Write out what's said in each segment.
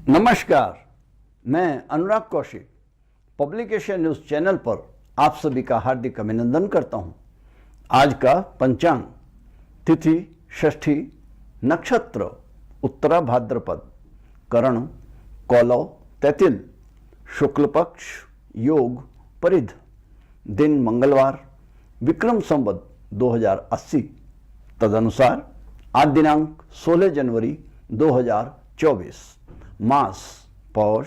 नमस्कार, मैं Anurag Kaushik public Asia news channel पर आप सभी का हार्दिक अभिनंदन करता हूं। आज का पंचांग, तिथि षष्ठी, नक्षत्र उत्तरा भाद्रपद, करण कौलव तैतिल, शुक्ल पक्ष, योग परिध, दिन मंगलवार, विक्रम संवत 2080, तदनुसार आज दिनांक 16 जनवरी 2024, मास पौष,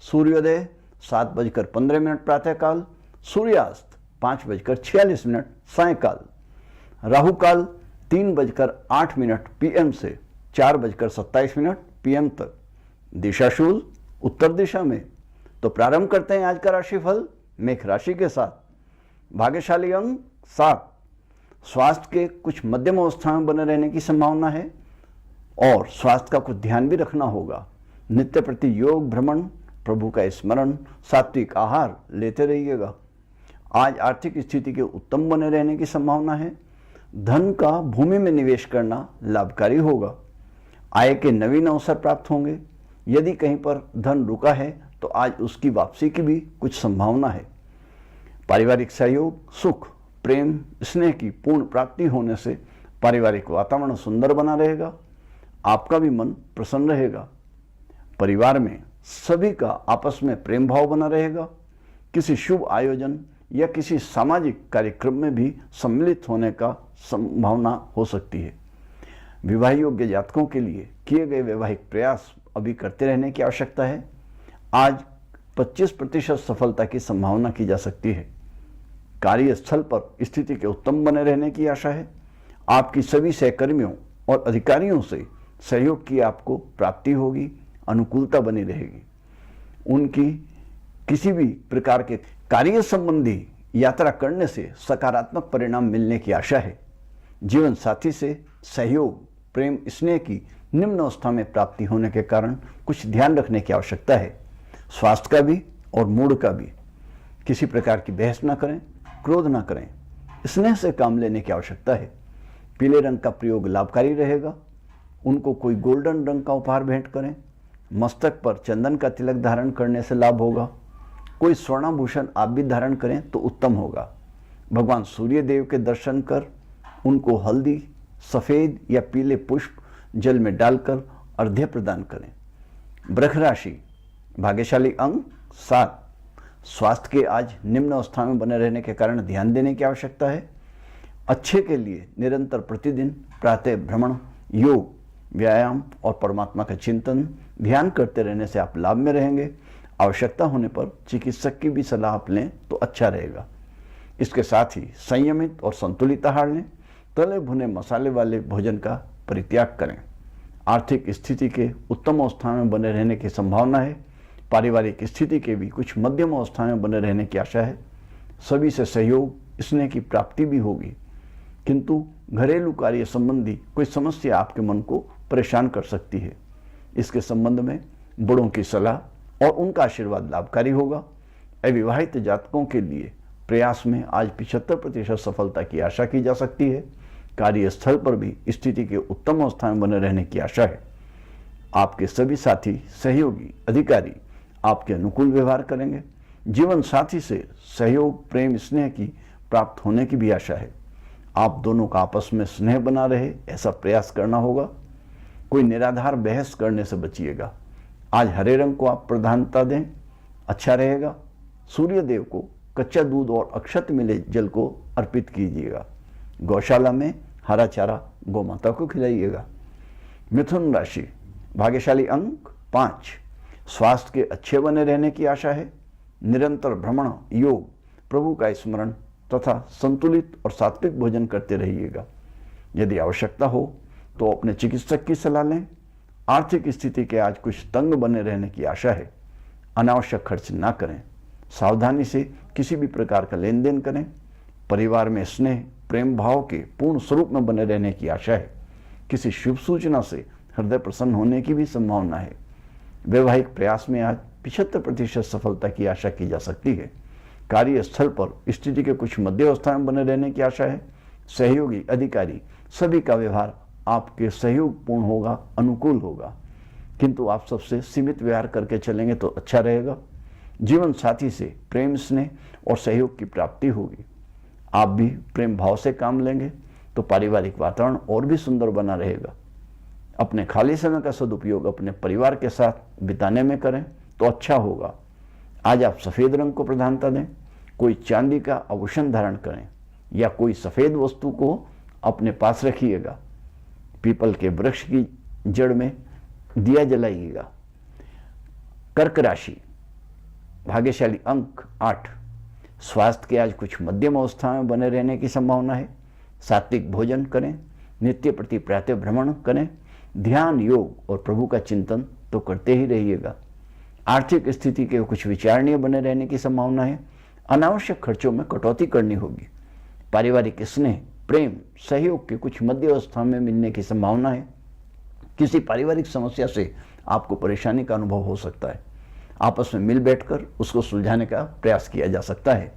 सूर्योदय 7:15 प्रातःकाल, सूर्यास्त 5:46 सायंकाल, राहु काल 3:08 पीएम से 4:27 पीएम तक, दिशाशूल उत्तर दिशा में। तो प्रारंभ करते हैं आज का राशिफल मेष राशि के साथ। भाग्यशाली अंक 7, स्वास्थ्य के कुछ मध्यम अवस्था में बने रहने की संभावना है और स्वास्थ्य का कुछ ध्यान भी रखना होगा। नित्य प्रति योग, भ्रमण, प्रभु का स्मरण, सात्विक आहार लेते रहिएगा। आज आर्थिक स्थिति के उत्तम बने रहने की संभावना है। धन का भूमि में निवेश करना लाभकारी होगा। आय के नवीन अवसर प्राप्त होंगे। यदि कहीं पर धन रुका है तो आज उसकी वापसी की भी कुछ संभावना है। पारिवारिक सहयोग, सुख, प्रेम, स्नेह की पूर्ण प्राप्ति होने से पारिवारिक वातावरण सुंदर बना रहेगा। आपका भी मन प्रसन्न रहेगा। परिवार में सभी का आपस में प्रेम भाव बना रहेगा। किसी शुभ आयोजन या किसी सामाजिक कार्यक्रम में भी सम्मिलित होने का संभावना हो सकती है। विवाह योग्य जातकों के लिए किए गए वैवाहिक प्रयास अभी करते रहने की आवश्यकता है। आज 25% सफलता की संभावना की जा सकती है। कार्यस्थल पर स्थिति के उत्तम बने रहने की आशा है। आपकी सभी सहकर्मियों और अधिकारियों से सहयोग की आपको प्राप्ति होगी, अनुकूलता बनी रहेगी। उनकी किसी भी प्रकार के कार्य संबंधी यात्रा करने से सकारात्मक परिणाम मिलने की आशा है। जीवन साथी से सहयोग, प्रेम, स्नेह की निम्न अवस्था में प्राप्ति होने के कारण कुछ ध्यान रखने की आवश्यकता है। स्वास्थ्य का भी और मूड का भी। किसी प्रकार की बहस न करें, क्रोध न करें, स्नेह से काम लेने की आवश्यकता है। पीले रंग का प्रयोग लाभकारी रहेगा। उनको कोई गोल्डन रंग का उपहार भेंट करें। मस्तक पर चंदन का तिलक धारण करने से लाभ होगा। कोई स्वर्णाभूषण आप भी धारण करें तो उत्तम होगा। भगवान सूर्य देव के दर्शन कर उनको हल्दी, सफ़ेद या पीले पुष्प जल में डालकर अर्घ्य प्रदान करें। वृष राशि, भाग्यशाली अंक 7, स्वास्थ्य के आज निम्न अवस्था में बने रहने के कारण ध्यान देने की आवश्यकता है। अच्छे के लिए निरंतर प्रतिदिन प्रातः भ्रमण, योग, व्यायाम और परमात्मा का चिंतन, ध्यान करते रहने से आप लाभ में रहेंगे। आवश्यकता होने पर चिकित्सक की भी सलाह आप लें तो अच्छा रहेगा। इसके साथ ही संयमित और संतुलित आहार लें। तले भुने मसाले वाले भोजन का परित्याग करें। आर्थिक स्थिति के उत्तम अवस्था में बने रहने की संभावना है। पारिवारिक स्थिति के भी कुछ मध्यम अवस्था में बने रहने की आशा है। सभी से सहयोग, स्नेह की प्राप्ति भी होगी, किंतु घरेलू कार्य संबंधी कोई समस्या आपके मन को परेशान कर सकती है। इसके संबंध में बड़ों की सलाह और उनका आशीर्वाद लाभकारी होगा। अविवाहित जातकों के लिए प्रयास में आज 75% सफलता की आशा की जा सकती है। कार्यस्थल पर भी स्थिति के उत्तम अवस्था में बने रहने की आशा है। आपके सभी साथी, सहयोगी, अधिकारी आपके अनुकूल व्यवहार करेंगे। जीवन साथी से सहयोग, प्रेम, स्नेह की प्राप्त होने की भी आशा है। आप दोनों का आपस में स्नेह बना रहे ऐसा प्रयास करना होगा। कोई निराधार बहस करने से बचिएगा। आज हरे रंग को आप प्रधानता दें, अच्छा रहेगा। सूर्य देव को कच्चा दूध और अक्षत मिले जल को अर्पित कीजिएगा। गौशाला में हरा चारा गौ माता को खिलाइएगा। मिथुन राशि, भाग्यशाली अंक 5, स्वास्थ्य के अच्छे बने रहने की आशा है। निरंतर भ्रमण, योग, प्रभु का स्मरण तथा संतुलित और सात्विक भोजन करते रहिएगा। यदि आवश्यकता हो तो अपने चिकित्सक की सलाह लें। आर्थिक स्थिति के आज कुछ तंग बने रहने की आशा है। अनावश्यक खर्च ना करें। सावधानी से किसी भी प्रकार का लेन देन करें। परिवार में स्नेह, प्रेम भाव के पूर्ण स्वरूप में बने रहने की आशा है। किसी शुभ सूचना से हृदय प्रसन्न होने की भी संभावना है। वैवाहिक प्रयास में आज 75% सफलता की आशा की जा सकती है। कार्यस्थल पर स्थिति के कुछ मध्य अवस्था में बने रहने की आशा है। सहयोगी, अधिकारी सभी का व्यवहार आपके सहयोग पूर्ण होगा, अनुकूल होगा। किंतु आप सबसे सीमित व्यवहार करके चलेंगे तो अच्छा रहेगा। जीवन साथी से प्रेम, स्नेह और सहयोग की प्राप्ति होगी। आप भी प्रेम भाव से काम लेंगे तो पारिवारिक वातावरण और भी सुंदर बना रहेगा। अपने खाली समय का सदुपयोग अपने परिवार के साथ बिताने में करें तो अच्छा होगा। आज आप सफ़ेद रंग को प्रधानता दें। कोई चांदी का आभूषण धारण करें या कोई सफ़ेद वस्तु को अपने पास रखिएगा। पीपल के वृक्ष की जड़ में दिया जलाइएगा। कर्क राशि, भाग्यशाली अंक 8। स्वास्थ्य के आज कुछ मध्यम अवस्था में बने रहने की संभावना है। सात्विक भोजन करें, नित्य प्रति प्रातः भ्रमण करें, ध्यान, योग और प्रभु का चिंतन तो करते ही रहिएगा। आर्थिक स्थिति के कुछ विचारणीय बने रहने की संभावना है। अनावश्यक खर्चों में कटौती करनी होगी। पारिवारिक स्नेह, प्रेम, सहयोग के कुछ मध्य अवस्था में मिलने की संभावना है। किसी पारिवारिक समस्या से आपको परेशानी का अनुभव हो सकता है। आपस में मिल बैठकर उसको सुलझाने का प्रयास किया जा सकता है।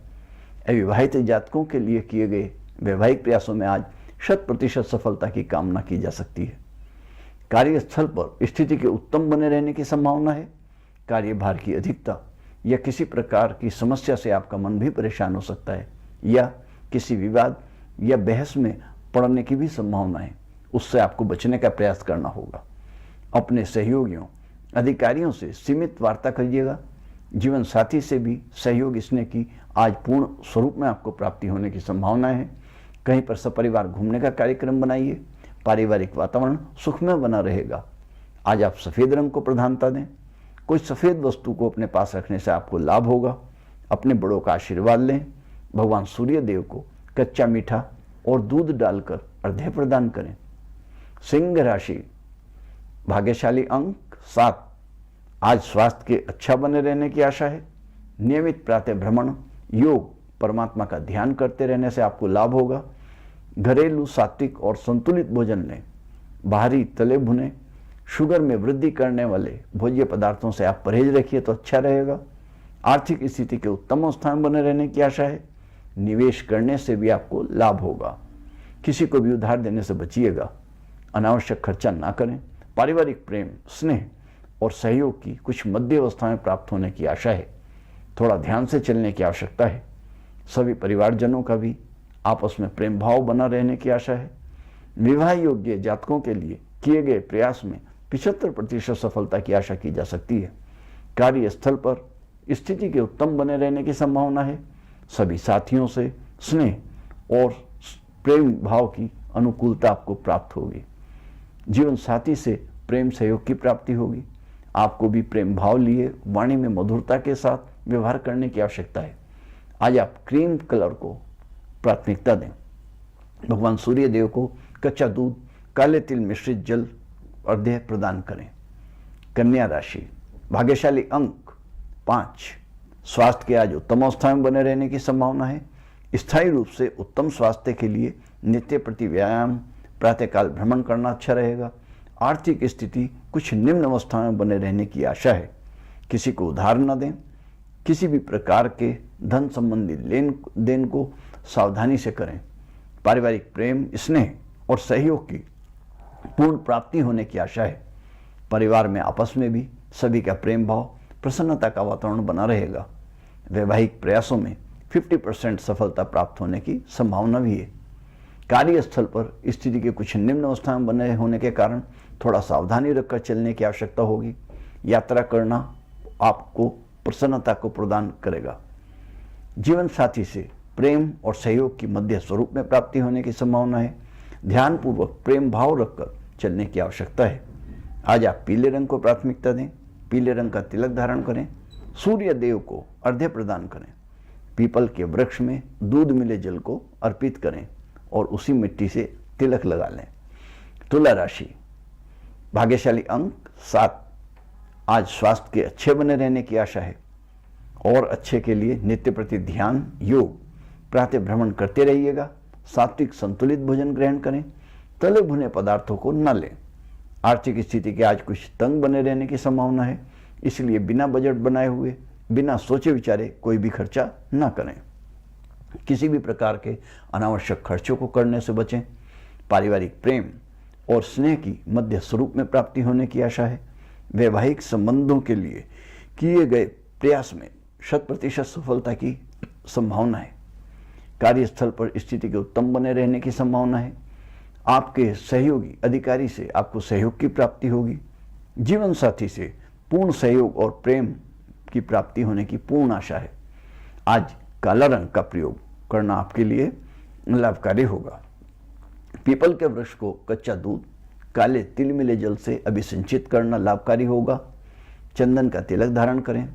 अविवाहित जातकों के लिए किए गए वैवाहिक प्रयासों में आज 100% सफलता की कामना की जा सकती है। कार्यस्थल पर स्थिति के उत्तम बने रहने की संभावना है। कार्यभार की अधिकता या किसी प्रकार की समस्या से आपका मन भी परेशान हो सकता है या किसी विवाद या बहस में पड़ने की भी संभावना है। उससे आपको बचने का प्रयास करना होगा। अपने सहयोगियों, अधिकारियों से सीमित वार्ता करिएगा। जीवन साथी से भी सहयोग स्नेह की आज पूर्ण स्वरूप में आपको प्राप्ति होने की संभावना है। कहीं पर सपरिवार घूमने का कार्यक्रम बनाइए। पारिवारिक वातावरण सुखमय बना रहेगा। आज आप सफ़ेद रंग को प्रधानता दें। कोई सफ़ेद वस्तु को अपने पास रखने से आपको लाभ होगा। अपने बड़ों का आशीर्वाद लें। भगवान सूर्य देव को कच्चा मीठा और दूध डालकर अर्घ्य प्रदान करें। सिंह राशि, भाग्यशाली अंक 7। आज स्वास्थ्य के अच्छा बने रहने की आशा है। नियमित प्रातः भ्रमण, योग, परमात्मा का ध्यान करते रहने से आपको लाभ होगा। घरेलू सात्विक और संतुलित भोजन लें। बाहरी तले भुने, शुगर में वृद्धि करने वाले भोज्य पदार्थों से आप परहेज रखिए तो अच्छा रहेगा। आर्थिक स्थिति के उत्तम स्थान बने रहने की आशा है। निवेश करने से भी आपको लाभ होगा। किसी को भी उधार देने से बचिएगा। अनावश्यक खर्चा ना करें। पारिवारिक प्रेम, स्नेह और सहयोग की कुछ मध्य अवस्था में प्राप्त होने की आशा है। थोड़ा ध्यान से चलने की आवश्यकता है। सभी परिवारजनों का भी आपस में प्रेम भाव बना रहने की आशा है। विवाह योग्य जातकों के लिए किए गए प्रयास में 75% सफलता की आशा की जा सकती है। कार्यस्थल पर स्थिति के उत्तम बने रहने की संभावना है। सभी साथियों से स्नेह और प्रेम भाव की अनुकूलता आपको प्राप्त होगी। जीवन साथी से प्रेम सहयोग की प्राप्ति होगी। आपको भी प्रेम भाव लिए वाणी में मधुरता के साथ व्यवहार करने की आवश्यकता है। आज आप क्रीम कलर को प्राथमिकता दें। भगवान सूर्य देव को कच्चा दूध, काले तिल मिश्रित जल अर्घ्य प्रदान करें। कन्या राशि, भाग्यशाली अंक 5। स्वास्थ्य के आज उत्तम अवस्था में बने रहने की संभावना है। स्थायी रूप से उत्तम स्वास्थ्य के लिए नित्य प्रति व्यायाम, प्रातःकाल भ्रमण करना अच्छा रहेगा। आर्थिक स्थिति कुछ निम्न अवस्था में बने रहने की आशा है। किसी को उधार न दें। किसी भी प्रकार के धन संबंधी लेन देन को सावधानी से करें। पारिवारिक प्रेम, स्नेह और सहयोग की पूर्ण प्राप्ति होने की आशा है। परिवार में आपस में भी सभी का प्रेम भाव, प्रसन्नता का वातावरण बना रहेगा। वैवाहिक प्रयासों में 50% सफलता प्राप्त होने की संभावना भी है। कार्यस्थल पर स्थिति के कुछ निम्न अवस्था में बने होने के कारण थोड़ा सावधानी रखकर चलने की आवश्यकता होगी। यात्रा करना आपको प्रसन्नता को प्रदान करेगा। जीवन साथी से प्रेम और सहयोग की मध्य स्वरूप में प्राप्ति होने की संभावना है। ध्यानपूर्वक प्रेम भाव रखकर चलने की आवश्यकता है। आज आप पीले रंग को प्राथमिकता दें। पीले रंग का तिलक धारण करें। सूर्य देव को अर्घ्य प्रदान करें। पीपल के वृक्ष में दूध मिले जल को अर्पित करें और उसी मिट्टी से तिलक लगा लें। तुला राशि, भाग्यशाली अंक 7। आज स्वास्थ्य के अच्छे बने रहने की आशा है और अच्छे के लिए नित्य प्रति ध्यान, योग, प्रातः भ्रमण करते रहिएगा। सात्विक संतुलित भोजन ग्रहण करें। तले भुने पदार्थों को न लें। आर्थिक स्थिति के आज कुछ तंग बने रहने की संभावना है, इसलिए बिना बजट बनाए हुए, बिना सोचे विचारे कोई भी खर्चा न करें। किसी भी प्रकार के अनावश्यक खर्चों को करने से बचें। पारिवारिक प्रेम और स्नेह की मध्य स्वरूप में प्राप्ति होने की आशा है। वैवाहिक संबंधों के लिए किए गए प्रयास में 100% सफलता की संभावना है। कार्यस्थल पर स्थिति के उत्तम बने रहने की संभावना है। आपके सहयोगी अधिकारी से आपको सहयोग की प्राप्ति होगी। जीवन साथी से पूर्ण सहयोग और प्रेम की प्राप्ति होने की पूर्ण आशा है। आज काला रंग का प्रयोग करना आपके लिए लाभकारी होगा। पीपल के वृक्ष को कच्चा दूध काले तिल मिले जल से अभिसिंचित करना लाभकारी होगा। चंदन का तिलक धारण करें।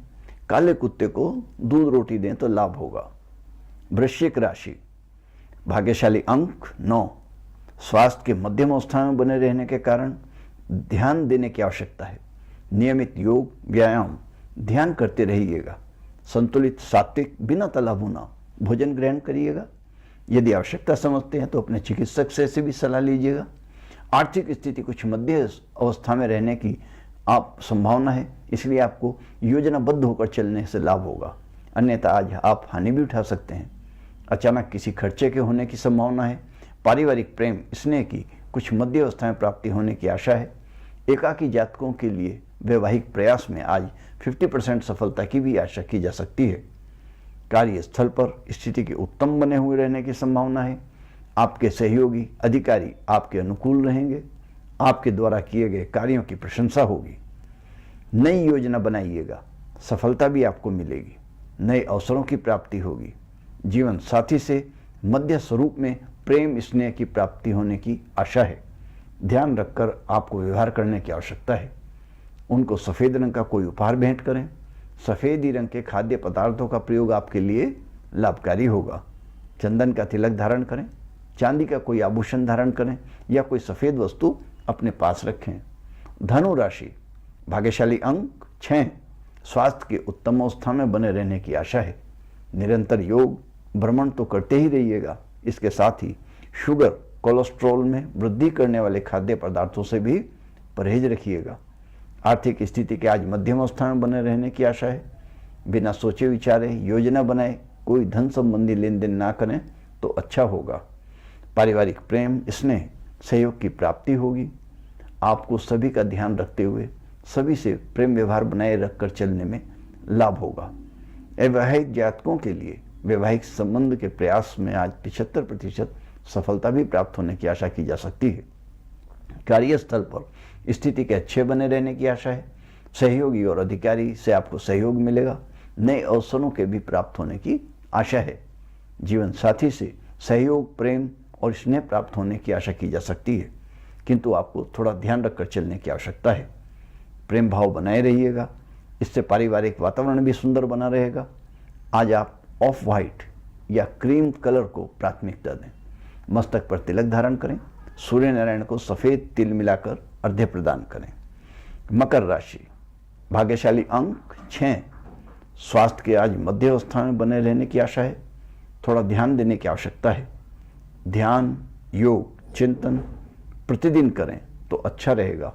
काले कुत्ते को दूध रोटी दें तो लाभ होगा। वृश्चिक राशि, भाग्यशाली अंक 9। स्वास्थ्य के मध्यम अवस्था में बने रहने के कारण ध्यान देने की आवश्यकता है। नियमित योग व्यायाम ध्यान करते रहिएगा। संतुलित सात्विक बिना तला भुना भोजन ग्रहण करिएगा। यदि आवश्यकता समझते हैं तो अपने चिकित्सक से भी सलाह लीजिएगा। आर्थिक स्थिति कुछ मध्य अवस्था में रहने की आप संभावना है, इसलिए आपको योजनाबद्ध होकर चलने से लाभ होगा, अन्यथा आज आप हानि भी उठा सकते हैं। अचानक किसी खर्चे के होने की संभावना है। पारिवारिक प्रेम स्नेह की कुछ मध्य अवस्था में प्राप्ति होने की आशा है। एकाकी जातकों के लिए वैवाहिक प्रयास में आज 50% सफलता की भी आशा की जा सकती है। कार्यस्थल पर स्थिति के उत्तम बने हुए रहने की संभावना है। आपके सहयोगी अधिकारी आपके अनुकूल रहेंगे। आपके द्वारा किए गए कार्यों की प्रशंसा होगी। नई योजना बनाइएगा, सफलता भी आपको मिलेगी। नए अवसरों की प्राप्ति होगी। जीवन साथी से मध्य स्वरूप में प्रेम स्नेह की प्राप्ति होने की आशा है। ध्यान रखकर आपको व्यवहार करने की आवश्यकता है। उनको सफ़ेद रंग का कोई उपहार भेंट करें। सफ़ेद ही रंग के खाद्य पदार्थों का प्रयोग आपके लिए लाभकारी होगा। चंदन का तिलक धारण करें। चांदी का कोई आभूषण धारण करें या कोई सफ़ेद वस्तु अपने पास रखें। धनु राशि, भाग्यशाली अंक 6। स्वास्थ्य के उत्तम अवस्था में बने रहने की आशा है। निरंतर योग भ्रमण तो करते ही रहिएगा। इसके साथ ही शुगर कोलेस्ट्रॉल में वृद्धि करने वाले खाद्य पदार्थों से भी परहेज रखिएगा। आर्थिक स्थिति के आज मध्यम अवस्था में बने रहने की आशा है। बिना सोचे विचारे योजना बनाए कोई धन संबंधी लेन देन ना करें तो अच्छा होगा। पारिवारिक प्रेम स्नेह सहयोग की प्राप्ति होगी। आपको सभी का ध्यान रखते हुए सभी से प्रेम व्यवहार बनाए रखकर चलने में लाभ होगा। वैवाहिक जातकों के लिए वैवाहिक संबंध के प्रयास में आज 75% सफलता भी प्राप्त होने की आशा की जा सकती है। कार्यस्थल पर स्थिति के अच्छे बने रहने की आशा है। सहयोगी और अधिकारी से आपको सहयोग मिलेगा। नए अवसरों के भी प्राप्त होने की आशा है। जीवन साथी से सहयोग प्रेम और स्नेह प्राप्त होने की आशा की जा सकती है, किंतु आपको थोड़ा ध्यान रखकर चलने की आवश्यकता है। प्रेम भाव बनाए रहिएगा, इससे पारिवारिक वातावरण भी सुंदर बना रहेगा। आज आप ऑफ वाइट या क्रीम कलर को प्राथमिकता दें। मस्तक पर तिलक धारण करें। सूर्य नारायण को सफ़ेद तिल मिलाकर अर्घ्य प्रदान करें। मकर राशि, भाग्यशाली अंक 6। स्वास्थ्य के आज मध्य अवस्था में बने रहने की आशा है। थोड़ा ध्यान देने की आवश्यकता है। ध्यान योग चिंतन प्रतिदिन करें तो अच्छा रहेगा।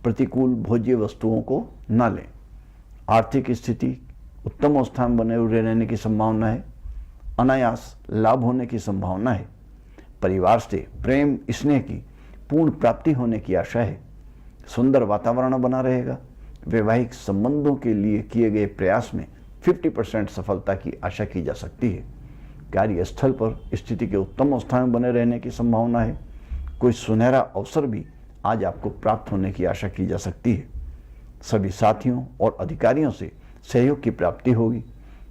प्रतिकूल भोज्य वस्तुओं को न लें। आर्थिक स्थिति उत्तम अवस्था में बने हुए रहने की संभावना है। अनायास लाभ होने की संभावना है। परिवार से प्रेम स्नेह की पूर्ण प्राप्ति होने की आशा है। सुंदर वातावरण बना रहेगा। वैवाहिक संबंधों के लिए किए गए प्रयास में 50% सफलता की आशा की जा सकती है। कार्यस्थल पर स्थिति के उत्तम अवस्था में बने रहने की संभावना है। कोई सुनहरा अवसर भी आज आपको प्राप्त होने की आशा की जा सकती है। सभी साथियों और अधिकारियों से सहयोग की प्राप्ति होगी।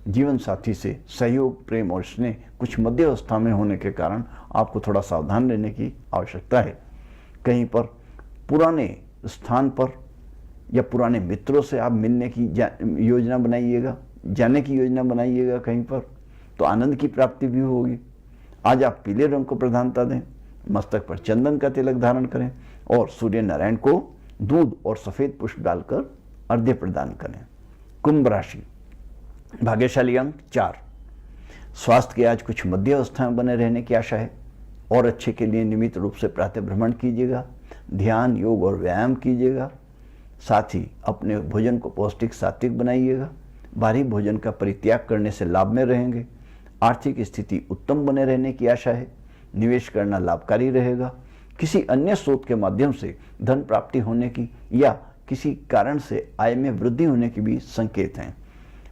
जीवन साथी से सहयोग प्रेम और स्नेह कुछ मध्य अवस्था में होने के कारण आपको थोड़ा सावधान रहने की आवश्यकता है। कहीं पर पुराने स्थान पर या पुराने मित्रों से आप मिलने की योजना बनाइएगा, जाने की योजना बनाइएगा कहीं पर, तो आनंद की प्राप्ति भी होगी। आज आप पीले रंग को प्रधानता दें। मस्तक पर चंदन का तिलक धारण करें और सूर्य नारायण को दूध और सफ़ेद पुष्प डालकर अर्घ्य प्रदान करें। कुंभ राशि, भाग्यशाली अंक 4। स्वास्थ्य के आज कुछ मध्य अवस्था में बने रहने की आशा है और अच्छे के लिए नियमित रूप से प्रातः भ्रमण कीजिएगा। ध्यान योग और व्यायाम कीजिएगा। साथ ही अपने भोजन को पौष्टिक सात्विक बनाइएगा। भारी भोजन का परित्याग करने से लाभ में रहेंगे। आर्थिक स्थिति उत्तम बने रहने की आशा है। निवेश करना लाभकारी रहेगा। किसी अन्य स्रोत के माध्यम से धन प्राप्ति होने की या किसी कारण से आय में वृद्धि होने के भी संकेत हैं।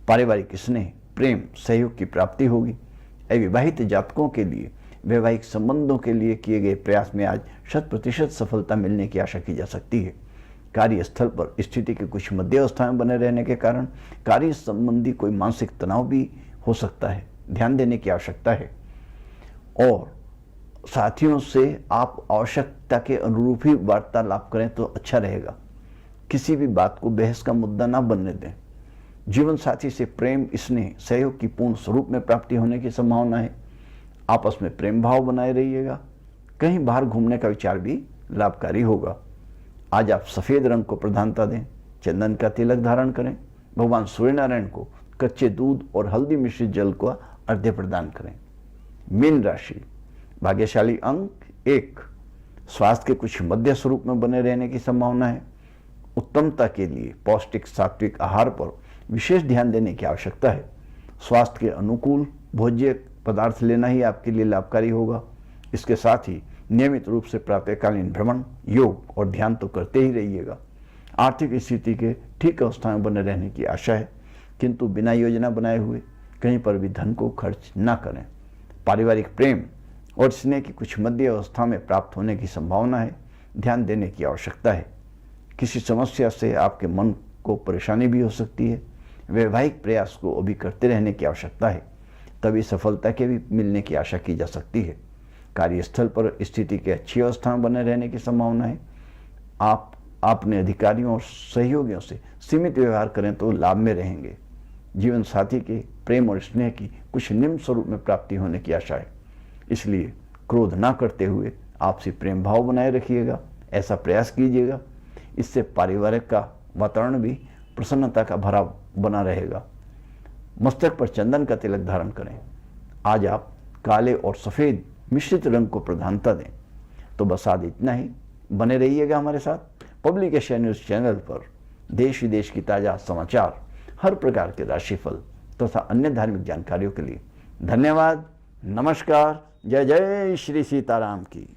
पारिवारिक स्नेह, प्रेम, सहयोग की प्राप्ति होगी। अविवाहित जातकों के लिए वैवाहिक संबंधों के लिए किए गए प्रयास में आज 100% सफलता मिलने की आशा की जा सकती है। कार्यस्थल पर स्थिति के कुछ मध्य अवस्था में बने रहने के कारण कार्य संबंधी कोई मानसिक तनाव भी हो सकता है, ध्यान देने की आवश्यकता है। और साथियों से आप आवश्यकता के अनुरूप ही वार्तालाप करें तो अच्छा रहेगा। किसी भी बात को बहस का मुद्दा ना बनने दें। जीवन साथी से प्रेम, स्नेह, सहयोग की पूर्ण स्वरूप में प्राप्ति होने की संभावना है। आपस में प्रेम भाव बनाए रहिएगा। कहीं बाहर घूमने का विचार भी लाभकारी होगा। आज आप सफेद रंग को प्रधानता दें, चंदन का तिलक धारण करें। भगवान सूर्यनारायण को कच्चे दूध और हल्दी मिश्रित जल को अर्घ्य प्रदान करें। मीन राशि, भाग्यशाली अंक 1। स्वास्थ्य के कुछ मध्य स्वरूप में बने रहने की संभावना है। उत्तमता के लिए पौष्टिक सात्विक आहार पर विशेष ध्यान देने की आवश्यकता है। स्वास्थ्य के अनुकूल भोज्य पदार्थ लेना ही आपके लिए लाभकारी होगा। इसके साथ ही नियमित रूप से प्रातःकालीन भ्रमण, योग और ध्यान तो करते ही रहिएगा। आर्थिक स्थिति के ठीक अवस्था में बने रहने की आशा है, किंतु बिना योजना बनाए हुए कहीं पर भी धन को खर्च न करें। पारिवारिक प्रेम और स्नेह की कुछ मध्य अवस्था में प्राप्त होने की संभावना है, ध्यान देने की आवश्यकता है। किसी समस्या से आपके मन को परेशानी भी हो सकती है। वैवाहिक प्रयास को अभी करते रहने की आवश्यकता है, तभी सफलता के भी मिलने की आशा की जा सकती है। कार्यस्थल पर स्थिति के अच्छी अवस्था में बने रहने की संभावना है। आप अपने अधिकारियों और सहयोगियों से सीमित व्यवहार करें तो लाभ में रहेंगे। जीवन साथी के प्रेम और स्नेह की कुछ निम्न स्वरूप में प्राप्ति होने की आशा है, इसलिए क्रोध ना करते हुए आपसी प्रेम भाव बनाए रखिएगा। ऐसा प्रयास कीजिएगा, इससे पारिवारिक का वातावरण भी प्रसन्नता का भरा बना रहेगा। मस्तक पर चंदन का तिलक धारण करें। आज आप काले और सफ़ेद मिश्रित रंग को प्रधानता दें। तो बस आज इतना ही। बने रहिएगा हमारे साथ पब्लिक एशिया न्यूज़ चैनल पर। देश विदेश की ताज़ा समाचार, हर प्रकार के राशिफल तथा अन्य धार्मिक जानकारियों के लिए धन्यवाद। नमस्कार। जय जय श्री सीताराम की।